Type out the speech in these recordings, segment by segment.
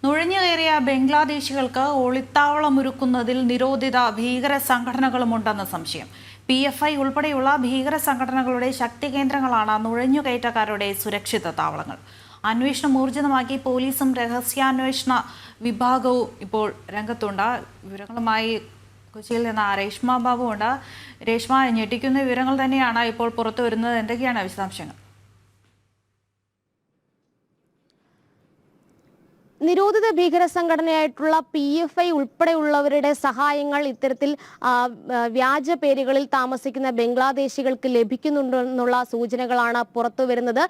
നുഴഞ്ഞുകയറിയ ബംഗ്ലാദേശികൾക്ക് ഒളിത്താവളമൊരുക്കുന്നതിൽ നിരോധിത ഭീകര സംഘടനകളുമുണ്ടെന്ന സംശയം. PFI ഉൾപ്പെടെയുള്ള ഭീകര സംഘടനകളുടെ ശക്തി കേന്ദ്രങ്ങളാണ് നുഴഞ്ഞുകയറ്റക്കാരുടെ സുരക്ഷിത താവളങ്ങൾ. അന്വേഷണം ഊർജിതമാക്കി പോലീസും രഹസ്യാന്വേഷണ വിഭാഗവും ഇപ്പോൾ രംഗത്തുണ്ട്. വിവരങ്ങളുമായി കൊച്ചിയിൽ നിന്ന് രേഷ്മ ബാബു ഉണ്ട്. രേഷ്മ, ഞെട്ടിക്കുന്ന വിവരങ്ങൾ തന്നെയാണ് ഇപ്പോൾ പുറത്തു വരുന്നത്. എന്തൊക്കെയാണ് വിശദാംശങ്ങൾ? നിരോധിത ഭീകര സംഘടനയായിട്ടുള്ള PFI ഉൾപ്പെടെയുള്ളവരുടെ സഹായങ്ങൾ ഇത്തരത്തിൽ വ്യാജ പേരുകളിൽ താമസിക്കുന്ന ബംഗ്ലാദേശികൾക്ക് ലഭിക്കുന്നുണ്ടെന്നുള്ള സൂചനകളാണ് പുറത്തു വരുന്നത്.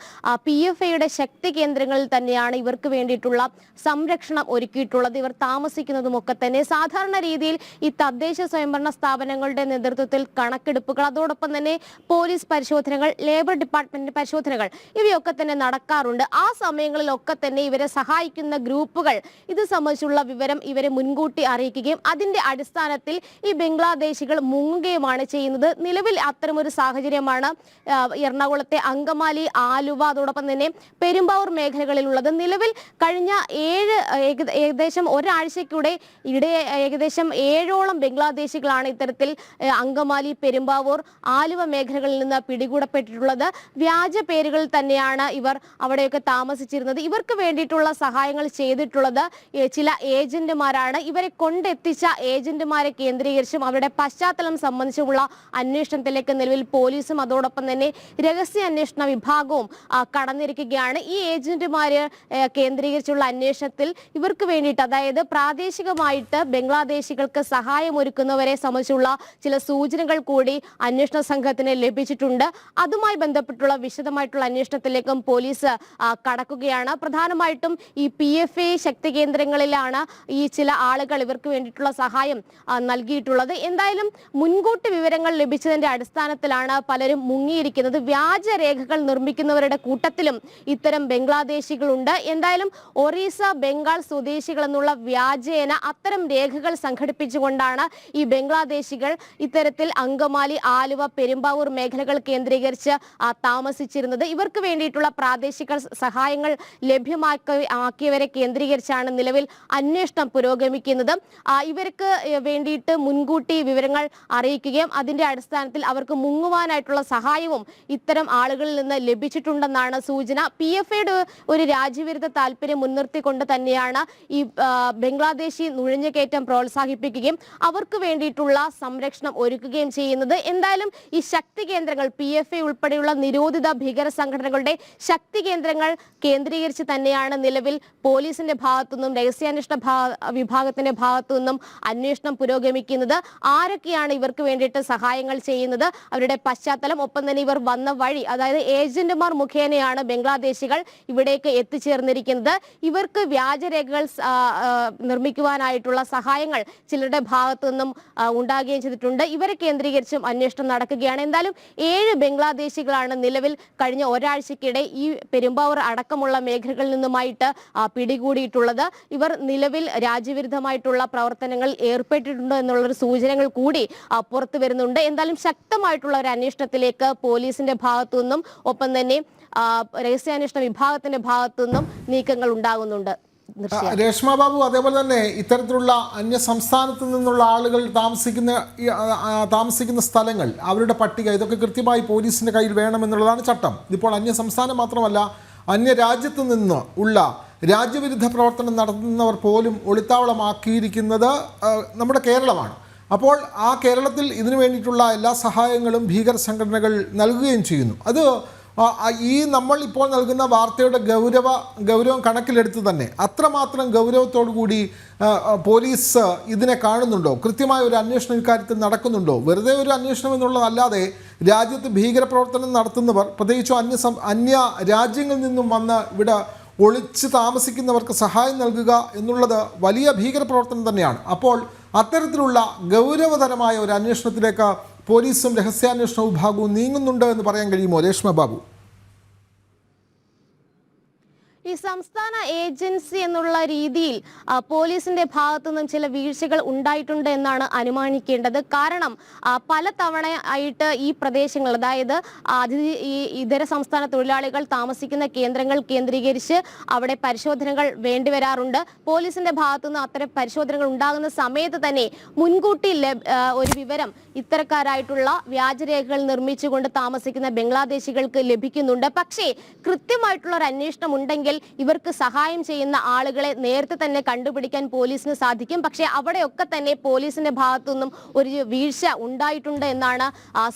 PFIയുടെ ശക്തി കേന്ദ്രങ്ങളിൽ തന്നെയാണ് ഇവർക്ക് വേണ്ടിയിട്ടുള്ള സംരക്ഷണം ഒരുക്കിയിട്ടുള്ളത്. ഇവർ താമസിക്കുന്നതുമൊക്കെ തന്നെ സാധാരണ രീതിയിൽ ഈ തദ്ദേശ സ്വയംഭരണ സ്ഥാപനങ്ങളുടെ നേതൃത്വത്തിൽ കണക്കെടുപ്പുകൾ, അതോടൊപ്പം തന്നെ പോലീസ് പരിശോധനകൾ, ലേബർ ഡിപ്പാർട്ട്മെന്റ് പരിശോധനകൾ ഇവയൊക്കെ തന്നെ നടക്കാറുണ്ട്. ആ സമയങ്ങളിലൊക്കെ തന്നെ ഇവരെ സഹായിക്കുന്ന ഗ്രൂപ്പുകൾ ഇത് സംബന്ധിച്ചുള്ള വിവരം ഇവരെ മുൻകൂട്ടി അറിയിക്കുകയും അതിന്റെ അടിസ്ഥാനത്തിൽ ഈ ബംഗ്ലാദേശികൾ മുങ്ങുകയുമാണ് ചെയ്യുന്നത്. നിലവിൽ അത്തരമൊരു സാഹചര്യമാണ് എറണാകുളത്തെ അങ്കമാലി, ആലുവ, അതോടൊപ്പം തന്നെ പെരുമ്പാവൂർ മേഖലകളിലുള്ളത്. നിലവിൽ കഴിഞ്ഞ ഏകദേശം ഒരാഴ്ചയ്ക്കൂടെ ഏകദേശം 7ഓളം ബംഗ്ലാദേശികളാണ് ഇത്തരത്തിൽ അങ്കമാലി, പെരുമ്പാവൂർ, ആലുവ മേഖലകളിൽ നിന്ന് പിടികൂടപ്പെട്ടിട്ടുള്ളത്. വ്യാജ പേരുകളിൽ തന്നെയാണ് ഇവർ അവിടെയൊക്കെ താമസിച്ചിരുന്നത്. ഇവർക്ക് വേണ്ടിയിട്ടുള്ള സഹായങ്ങൾ ചെയ്തിട്ടുള്ളത് ചില ഏജന്റുമാരാണ്. ഇവരെ കൊണ്ടെത്തിച്ച ഏജന്റുമാരെ കേന്ദ്രീകരിച്ചും അവരുടെ പശ്ചാത്തലം സംബന്ധിച്ചുള്ള അന്വേഷണത്തിലേക്ക് നിലവിൽ പോലീസും അതോടൊപ്പം തന്നെ രഹസ്യാന്വേഷണ വിഭാഗവും കടന്നിരിക്കുകയാണ്. ഈ ഏജന്റുമാര് കേന്ദ്രീകരിച്ചുള്ള അന്വേഷണത്തിൽ ഇവർക്ക് വേണ്ടിയിട്ട്, അതായത് പ്രാദേശികമായിട്ട് ബംഗ്ലാദേശികൾക്ക് സഹായമൊരുക്കുന്നവരെ സംബന്ധിച്ചുള്ള ചില സൂചനകൾ കൂടി അന്വേഷണ സംഘത്തിന് ലഭിച്ചിട്ടുണ്ട്. അതുമായി ബന്ധപ്പെട്ടുള്ള വിശദമായിട്ടുള്ള അന്വേഷണത്തിലേക്കും പോലീസ് കടക്കുകയാണ്. പ്രധാനമായിട്ടും ഈ PFI ശക്തി കേന്ദ്രങ്ങളിലാണ് ഈ ചില ആളുകൾ ഇവർക്ക് വേണ്ടിയിട്ടുള്ള സഹായം നൽകിയിട്ടുള്ളത്. എന്തായാലും മുൻകൂട്ടി വിവരങ്ങൾ ലഭിച്ചതിന്റെ അടിസ്ഥാനത്തിലാണ് പലരും മുങ്ങിയിരിക്കുന്നത്. വ്യാജ രേഖകൾ നിർമ്മിക്കുന്നവരുടെ കൂട്ടത്തിലും ഇത്തരം ബംഗ്ലാദേശികളുണ്ട്. എന്തായാലും ഒറീസ, ബംഗാൾ സ്വദേശികൾ എന്നുള്ള വ്യാജേന അത്തരം രേഖകൾ സംഘടിപ്പിച്ചുകൊണ്ടാണ് ഈ ബംഗ്ലാദേശികൾ ഇത്തരത്തിൽ അങ്കമാലി, ആലുവ, പെരുമ്പാവൂർ മേഖലകൾ കേന്ദ്രീകരിച്ച് താമസിച്ചിരുന്നത്. ഇവർക്ക് വേണ്ടിയിട്ടുള്ള പ്രാദേശിക സഹായങ്ങൾ ലഭ്യമാക്കിയവരെ കേന്ദ്രീകരിച്ചാണ് നിലവിൽ അന്വേഷണം പുരോഗമിക്കുന്നത്. ഇവർക്ക് വേണ്ടിയിട്ട് മുൻകൂട്ടി വിവരങ്ങൾ അറിയിക്കുകയും അതിന്റെ അടിസ്ഥാനത്തിൽ അവർക്ക് മുങ്ങുവാനായിട്ടുള്ള സഹായവും ഇത്തരം ആളുകളിൽ നിന്ന് ലഭിച്ചിട്ടുണ്ടെന്നാണ് സൂചന. PFIയുടെ ഒരു രാജ്യവിരുദ്ധ താല്പര്യം മുൻനിർത്തിക്കൊണ്ട് തന്നെയാണ് ഈ ബംഗ്ലാദേശി നുഴഞ്ഞുകയറ്റം പ്രോത്സാഹിപ്പിക്കുകയും അവർക്ക് വേണ്ടിയിട്ടുള്ള സംരക്ഷണം ഒരുക്കുകയും ചെയ്യുന്നത്. എന്തായാലും ഈ ശക്തി കേന്ദ്രങ്ങൾ, PFI ഉൾപ്പെടെയുള്ള നിരോധിത ഭീകര സംഘടനകളുടെ ശക്തി കേന്ദ്രങ്ങൾ കേന്ദ്രീകരിച്ച് തന്നെയാണ് നിലവിൽ പോലീസിന്റെ ഭാഗത്തുനിന്നും രഹസ്യാന്വേഷണ വിഭാഗത്തിന്റെ ഭാഗത്തുനിന്നും അന്വേഷണം പുരോഗമിക്കുന്നത്. ആരൊക്കെയാണ് ഇവർക്ക് വേണ്ടിയിട്ട് സഹായങ്ങൾ ചെയ്യുന്നത്, അവരുടെ പശ്ചാത്തലം, ഒപ്പം തന്നെ ഇവർ വന്ന വഴി, അതായത് ഏജന്റുമാർ മുഖേനയാണ് ബംഗ്ലാദേശികൾ ഇവിടേക്ക് എത്തിച്ചേർന്നിരിക്കുന്നത്. ഇവർക്ക് വ്യാജരേഖകൾ നിർമ്മിക്കുവാനായിട്ടുള്ള സഹായങ്ങൾ ചിലരുടെ ഭാഗത്തു നിന്നും ഉണ്ടാകുകയും ചെയ്തിട്ടുണ്ട്. ഇവരെ കേന്ദ്രീകരിച്ചും അന്വേഷണം നടക്കുകയാണ്. എന്തായാലും 7 ബംഗ്ലാദേശികളാണ് നിലവിൽ കഴിഞ്ഞ ഒരാഴ്ചക്കിടെ ഈ പെരുമ്പാവൂർ അടക്കമുള്ള മേഖലകളിൽ നിന്നുമായിട്ട് പിടികൂടിയിട്ടുള്ളത്. ഇവർ നിലവിൽ രാജ്യവിരുദ്ധമായിട്ടുള്ള പ്രവർത്തനങ്ങളിൽ ഏർപ്പെട്ടിട്ടുണ്ട് എന്നുള്ളൊരു സൂചനകൾ കൂടി പുറത്തു വരുന്നുണ്ട്. എന്തായാലും ശക്തമായിട്ടുള്ള ഒരു അന്വേഷണത്തിലേക്ക് പോലീസിന്റെ ഭാഗത്തു നിന്നും ഒപ്പം തന്നെ രഹസ്യാന്വേഷണ വിഭാഗത്തിന്റെ ഭാഗത്തു നിന്നും നീക്കങ്ങൾ ഉണ്ടാകുന്നുണ്ട്. രേഷ്മ ബാബു, അതേപോലെ തന്നെ ഇത്തരത്തിലുള്ള അന്യ സംസ്ഥാനത്ത് നിന്നുള്ള ആളുകൾ താമസിക്കുന്ന സ്ഥലങ്ങൾ, അവരുടെ പട്ടിക, ഇതൊക്കെ കൃത്യമായി പോലീസിന്റെ കയ്യിൽ വേണമെന്നുള്ളതാണ് ചട്ടം. ഇതിപ്പോൾ അന്യ സംസ്ഥാനം മാത്രമല്ല, അന്യ രാജ്യത്ത് നിന്ന് ഉള്ള രാജ്യവിരുദ്ധ പ്രവർത്തനം നടത്തുന്നവർ പോലും ഒളിത്താവളമാക്കിയിരിക്കുന്നത് നമ്മുടെ കേരളമാണ്. അപ്പോൾ ആ കേരളത്തിൽ ഇതിനു വേണ്ടിയിട്ടുള്ള എല്ലാ സഹായങ്ങളും ഭീകര സംഘടനകൾ നൽകുകയും ചെയ്യുന്നു. അത് ഈ നമ്മൾ ഇപ്പോൾ നൽകുന്ന വാർത്തയുടെ ഗൗരവം കണക്കിലെടുത്ത് തന്നെ അത്രമാത്രം ഗൗരവത്തോടു കൂടി പോലീസ് ഇതിനെ കാണുന്നുണ്ടോ? കൃത്യമായ ഒരു അന്വേഷണം ഇക്കാര്യത്തിൽ നടക്കുന്നുണ്ടോ? വെറുതെ ഒരു അന്വേഷണം എന്നുള്ളതല്ലാതെ രാജ്യത്ത് ഭീകരപ്രവർത്തനം നടത്തുന്നവർ, പ്രത്യേകിച്ചും അന്യ രാജ്യങ്ങളിൽ നിന്നും വന്ന് ഇവിടെ ഒളിച്ച് താമസിക്കുന്നവർക്ക് സഹായം നൽകുക എന്നുള്ളത് വലിയ ഭീകരപ്രവർത്തനം തന്നെയാണ്. അപ്പോൾ അത്തരത്തിലുള്ള ഗൗരവതരമായ ഒരു അന്വേഷണത്തിലേക്ക് പോലീസും രഹസ്യാന്വേഷണ വിഭാഗവും നീങ്ങുന്നുണ്ട് എന്ന് പറയാൻ കഴിയുമോ രേഷ്മ ബാബു? ഈ സംസ്ഥാന ഏജൻസി എന്നുള്ള രീതിയിൽ പോലീസിന്റെ ഭാഗത്തു നിന്നും ചില വീഴ്ചകൾ ഉണ്ടായിട്ടുണ്ട് എന്നാണ് അനുമാനിക്കേണ്ടത്. കാരണം പല തവണ ആയിട്ട് ഈ പ്രദേശങ്ങൾ, അതായത് ഈ ഇതര സംസ്ഥാന തൊഴിലാളികൾ താമസിക്കുന്ന കേന്ദ്രങ്ങൾ കേന്ദ്രീകരിച്ച് അവിടെ പരിശോധനകൾ വേണ്ടിവരാറുണ്ട്. പോലീസിന്റെ ഭാഗത്തുനിന്ന് അത്തരം പരിശോധനകൾ ഉണ്ടാകുന്ന സമയത്ത് തന്നെ മുൻകൂട്ടി ഒരു വിവരം ഇത്തരക്കാരായിട്ടുള്ള വ്യാജരേഖകൾ നിർമ്മിച്ചുകൊണ്ട് താമസിക്കുന്ന ബംഗ്ലാദേശികൾക്ക് ലഭിക്കുന്നുണ്ട്. പക്ഷേ കൃത്യമായിട്ടുള്ള ഒരു അന്വേഷണം ഉണ്ടെങ്കിൽ ഇവർക്ക് സഹായം ചെയ്യുന്ന ആളുകളെ നേരത്തെ തന്നെ കണ്ടുപിടിക്കാൻ പോലീസിന് സാധിക്കും. പക്ഷേ അവിടെയൊക്കെ തന്നെ പോലീസിന്റെ ഭാഗത്തുനിന്നും ഒരു വീഴ്ച ഉണ്ടായിട്ടുണ്ട് എന്നാണ്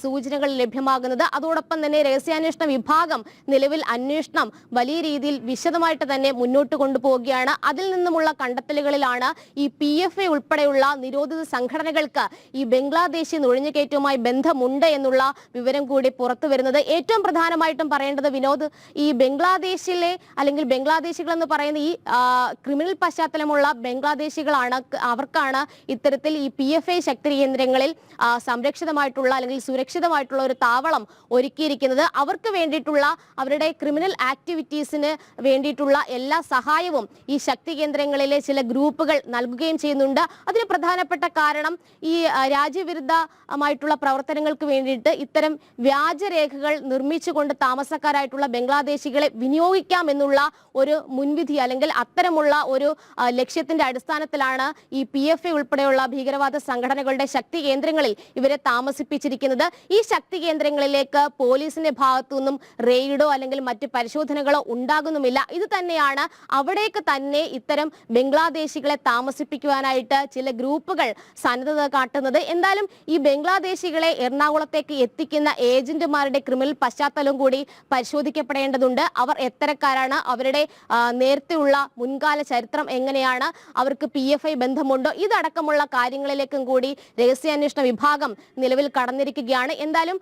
സൂചനകൾ ലഭ്യമാകുന്നത്. അതോടൊപ്പം തന്നെ രഹസ്യാന്വേഷണ വിഭാഗം നിലവിൽ അന്വേഷണം വലിയ രീതിയിൽ വിശദമായിട്ട് തന്നെ മുന്നോട്ട് കൊണ്ടുപോവുകയാണ്. അതിൽ നിന്നുമുള്ള കണ്ടെത്തലുകളിലാണ് ഈ PFI ഉൾപ്പെടെയുള്ള നിരോധിത സംഘടനകൾക്ക് ഈ ബംഗ്ലാദേശി നുഴഞ്ഞുകയറ്റവുമായി ബന്ധമുണ്ട് എന്നുള്ള വിവരം കൂടി പുറത്തു വരുന്നത്. ഏറ്റവും പ്രധാനമായിട്ടും പറയേണ്ടത് വിനോദ്, ഈ ബംഗ്ലാദേശിലെ അല്ലെങ്കിൽ ബംഗ്ലാദേശികൾ എന്ന് പറയുന്ന ഈ ക്രിമിനൽ പശ്ചാത്തലമുള്ള ബംഗ്ലാദേശികളാണ്, അവർക്കാണ് ഇത്തരത്തിൽ ഈ PFI ശക്തി കേന്ദ്രങ്ങളിൽ സംരക്ഷിതമായിട്ടുള്ള അല്ലെങ്കിൽ സുരക്ഷിതമായിട്ടുള്ള ഒരു താവളം ഒരുക്കിയിരിക്കുന്നത്. അവർക്ക് വേണ്ടിയിട്ടുള്ള അവരുടെ ക്രിമിനൽ ആക്ടിവിറ്റീസിന് വേണ്ടിയിട്ടുള്ള എല്ലാ സഹായവും ഈ ശക്തി കേന്ദ്രങ്ങളിലെ ചില ഗ്രൂപ്പുകൾ നൽകുകയും ചെയ്യുന്നുണ്ട്. അതിന് പ്രധാനപ്പെട്ട കാരണം ഈ രാജ്യവിരുദ്ധമായിട്ടുള്ള പ്രവർത്തനങ്ങൾക്ക് വേണ്ടിയിട്ട് ഇത്തരം വ്യാജരേഖകൾ നിർമ്മിച്ചുകൊണ്ട് താമസക്കാരായിട്ടുള്ള ബംഗ്ലാദേശികളെ വിനിയോഗിക്കാം എന്നുള്ള ഒരു മുൻവിധി അല്ലെങ്കിൽ അത്തരമുള്ള ഒരു ലക്ഷ്യത്തിന്റെ അടിസ്ഥാനത്തിലാണ് ഈ PFI ഉൾപ്പെടെയുള്ള ഭീകരവാദ സംഘടനകളുടെ ശക്തി കേന്ദ്രങ്ങളിൽ ഇവരെ താമസിപ്പിച്ചിരിക്കുന്നത്. ഈ ശക്തി കേന്ദ്രങ്ങളിലേക്ക് പോലീസിന്റെ ഭാഗത്തു നിന്നും റെയ്ഡോ അല്ലെങ്കിൽ മറ്റ് പരിശോധനകളോ ഉണ്ടാകുന്നുമില്ല. ഇത് തന്നെയാണ് അവിടേക്ക് തന്നെ ഇത്തരം ബംഗ്ലാദേശികളെ താമസിപ്പിക്കുവാനായിട്ട് ചില ഗ്രൂപ്പുകൾ സന്നദ്ധത കാട്ടുന്നത്. എന്തായാലും ഈ ബംഗ്ലാദേശികളെ എറണാകുളത്തേക്ക് എത്തിക്കുന്ന ഏജന്റുമാരുടെ ക്രിമിനൽ പശ്ചാത്തലം കൂടി പരിശോധിക്കപ്പെടേണ്ടതുണ്ട്. അവർ എത്തരക്കാരാണ്, അവരുടെ നേരത്തെയുള്ള മുൻകാല ചരിത്രം എങ്ങനെയാണ്, അവർക്ക് PFI ബന്ധമുണ്ടോ, ഇതടക്കമുള്ള കാര്യങ്ങളിലേക്കും കൂടി രഹസ്യാന്വേഷണ വിഭാഗം നിലവിൽ കടന്നിരിക്കുകയാണ്. എന്തായാലും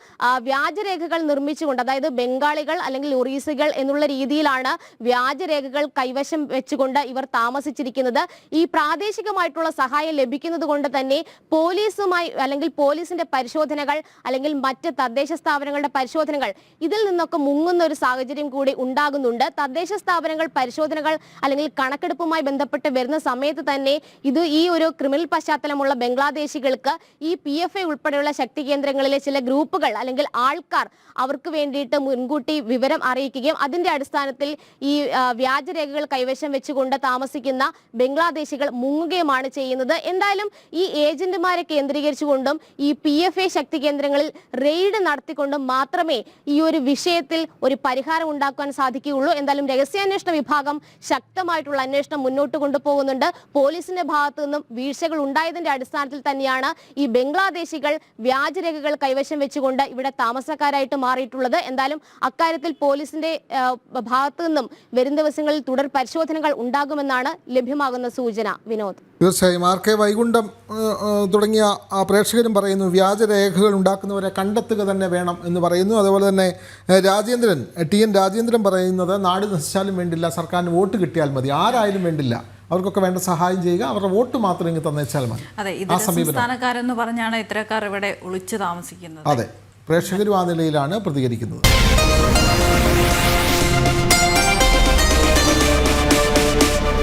വ്യാജരേഖകൾ നിർമ്മിച്ചുകൊണ്ട്, അതായത് ബംഗാളികൾ അല്ലെങ്കിൽ ഒറീസികൾ എന്നുള്ള രീതിയിലാണ് വ്യാജരേഖകൾ കൈവശം വെച്ചുകൊണ്ട് ഇവർ താമസിച്ചിരിക്കുന്നത്. ഈ പ്രാദേശികമായിട്ടുള്ള സഹായം ലഭിക്കുന്നത് കൊണ്ട് തന്നെ പോലീസുമായി അല്ലെങ്കിൽ പോലീസിന്റെ പരിശോധനകൾ അല്ലെങ്കിൽ മറ്റ് തദ്ദേശ സ്ഥാപനങ്ങളുടെ പരിശോധനകൾ ഇതിൽ നിന്നൊക്കെ മുങ്ങുന്ന ഒരു സാഹചര്യം കൂടി ഉണ്ടാകുന്നുണ്ട്. തദ്ദേശ സ്ഥാപനങ്ങൾ പരിശോധനകൾ അല്ലെങ്കിൽ കണക്കെടുപ്പുമായി ബന്ധപ്പെട്ട് വരുന്ന സമയത്ത് തന്നെ ഈ ഒരു ക്രിമിനൽ പശ്ചാത്തലമുള്ള ബംഗ്ലാദേശികൾക്ക് ഈ PFI ഉൾപ്പെടെയുള്ള ശക്തി കേന്ദ്രങ്ങളിലെ ചില ഗ്രൂപ്പുകൾ അല്ലെങ്കിൽ ആൾക്കാർ അവർക്ക് വേണ്ടിയിട്ട് മുൻകൂട്ടി വിവരം അറിയിക്കുകയും അതിന്റെ അടിസ്ഥാനത്തിൽ ഈ വ്യാജരേഖകൾ കൈവശം വെച്ചുകൊണ്ട് താമസിക്കുന്ന ബംഗ്ലാദേശികൾ മുങ്ങുകയുമാണ് ചെയ്യുന്നത്. എന്തായാലും ഈ ഏജന്റുമാരെ കേന്ദ്രീകരിച്ചുകൊണ്ടും ഈ PFI ശക്തി കേന്ദ്രങ്ങളിൽ റെയ്ഡ് നടത്തിക്കൊണ്ടും മാത്രമേ ഈ ഒരു വിഷയത്തിൽ ഒരു പരിഹാരം ഉണ്ടാക്കാൻ സാധിക്കുകയുള്ളൂ. എന്തായാലും രഹസ്യാന്വേഷണ വിഭാഗം ശക്തമായിട്ടുള്ള അന്വേഷണം മുന്നോട്ട് കൊണ്ടുപോകുന്നുണ്ട്. പോലീസിന്റെ ഭാഗത്തു നിന്നും വീഴ്ചകൾ ഉണ്ടായതിന്റെ അടിസ്ഥാനത്തിൽ തന്നെയാണ് ഈ ബംഗ്ലാദേശികൾ വ്യാജരേഖകൾ കൈവശം വെച്ചുകൊണ്ട് ഇവിടെ താമസക്കാരായിട്ട് മാറിയിട്ടുള്ളത്. എന്തായാലും അക്കാര്യത്തിൽ പോലീസിന്റെ ഭാഗത്തു നിന്നും വരും ദിവസങ്ങളിൽ തുടർ പരിശോധനകൾ ഉണ്ടാകുമെന്നാണ് ലഭ്യമാകുന്ന സൂചന. വിനോദ്, തീർച്ചയായും RK വൈകുണ്ഠം തുടങ്ങിയ പ്രേക്ഷകരും പറയുന്നു വ്യാജരേഖകൾ ഉണ്ടാക്കുന്നവരെ കണ്ടെത്തുക തന്നെ വേണം എന്ന് പറയുന്നു. അതുപോലെ തന്നെ TN രാജേന്ദ്രൻ പറയുന്നത് നാട് നശിച്ചാലും വേണ്ടില്ല, സർക്കാരിന് വോട്ട് കിട്ടിയാൽ മതി, ആരായാലും വേണ്ടില്ല, അവർക്കൊക്കെ വേണ്ട സഹായം ചെയ്യുക, അവരുടെ വോട്ട് മാത്രം ഇങ്ങ് തന്നേച്ചാൽ മതി. അതെ, സംസ്ഥാനക്കാരെന്ന് പറഞ്ഞാണ് ഇത്തരക്കാർ ഇവിടെ ഒളിച്ചു താമസിക്കുന്നത്. അതെ, പ്രേക്ഷകരും ആ നിലയിലാണ് പ്രതികരിക്കുന്നത്.